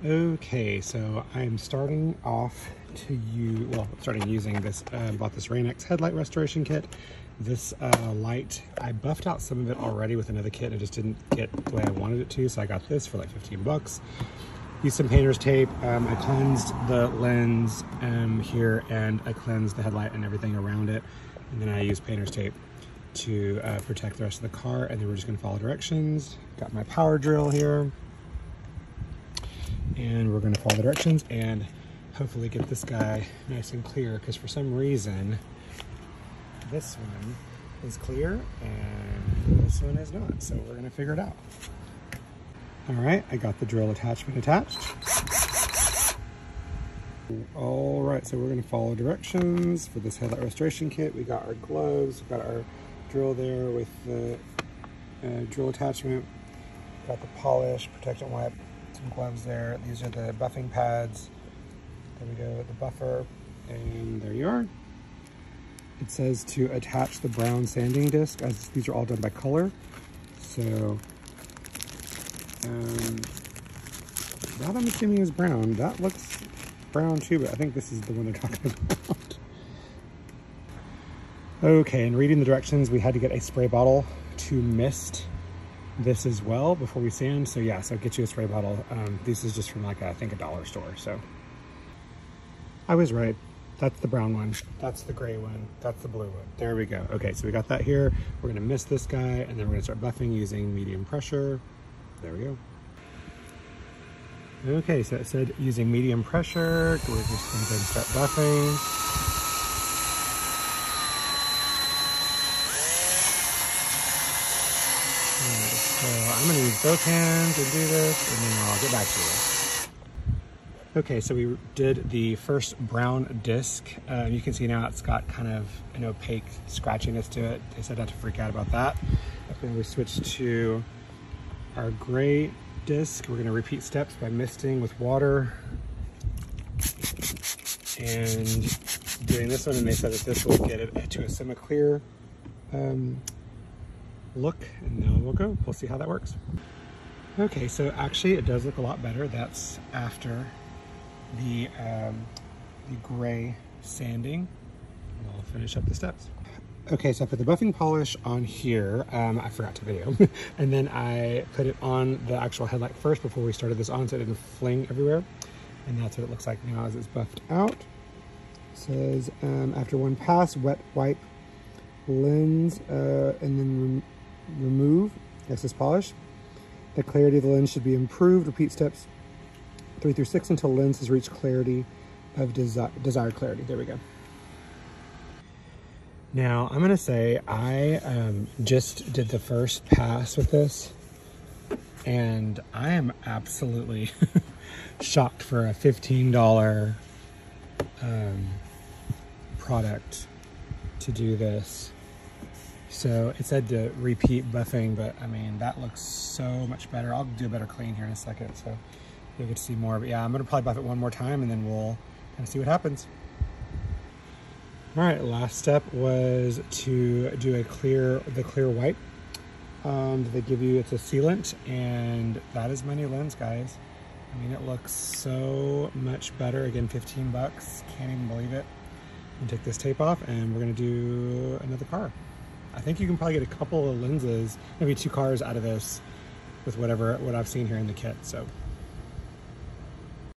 Okay, so I'm starting off to use, starting using this, bought this Rain-X headlight restoration kit. This light, I buffed out some of it already with another kit. It just didn't get the way I wanted it to, so I got this for like 15 bucks. Used some painter's tape. I cleansed the lens here, and I cleansed the headlight and everything around it. And then I used painter's tape to protect the rest of the car, and then we're just gonna follow directions. Got my power drill here. And we're going to follow the directions and hopefully get this guy nice and clear, because for some reason this one is clear and this one is not, so we're going to figure it out. All right, I got the drill attachment attached. All right, so we're going to follow directions for this headlight restoration kit. We got our gloves, we got our drill there with the drill attachment, got the polish, protectant wipe, some gloves there. These are the buffing pads. There we go, the buffer, and there you are. It says to attach the brown sanding disc, as these are all done by color. So that I'm assuming is brown. That looks brown too, but I think this is the one they're talking about. Okay, and reading the directions, we had to get a spray bottle to mist this as well before we sand. So yeah, so get you a spray bottle. This is just from like, I think a dollar store. So I was right. That's the brown one. That's the gray one. That's the blue one. There we go. Okay, so we got that here. We're gonna mist this guy, and then we're gonna start buffing using medium pressure. There we go. Okay, so it said using medium pressure. We're just gonna start buffing. So I'm going to use both hands and do this, and then I'll get back to you. Okay, so we did the first brown disc. You can see now it's got kind of an opaque scratchiness to it. They said not to freak out about that. Then we switched to our gray disc. We're going to repeat steps by misting with water and doing this one, and they said that this will get it to a semi-clear look, and now we'll see how that works. Okay, so actually it does look a lot better. That's after the gray sanding. And I'll finish up the steps. Okay, so I put the buffing polish on here. I forgot to video. And then I put it on the actual headlight first before we started this on, so it didn't fling everywhere. And that's what it looks like now as it's buffed out. It says after one pass, wet wipe lens and then remove excess polish. The clarity of the lens should be improved. Repeat steps 3 through 6 until lens has reached clarity of desired clarity. There we go. Now I'm gonna say I just did the first pass with this, and I am absolutely shocked for a $15 product to do this. So it said to repeat buffing, but I mean, that looks so much better. I'll do a better clean here in a second, so you'll get to see more. But yeah, I'm gonna probably buff it one more time, and then we'll kind of see what happens. All right, last step was to do the clear wipe. They give you, it's a sealant, and that is my new lens, guys. I mean, it looks so much better. Again, 15 bucks, can't even believe it. I'm gonna take this tape off, and we're gonna do another car. I think you can probably get a couple of lenses, maybe 2 cars out of this with what I've seen here in the kit, so.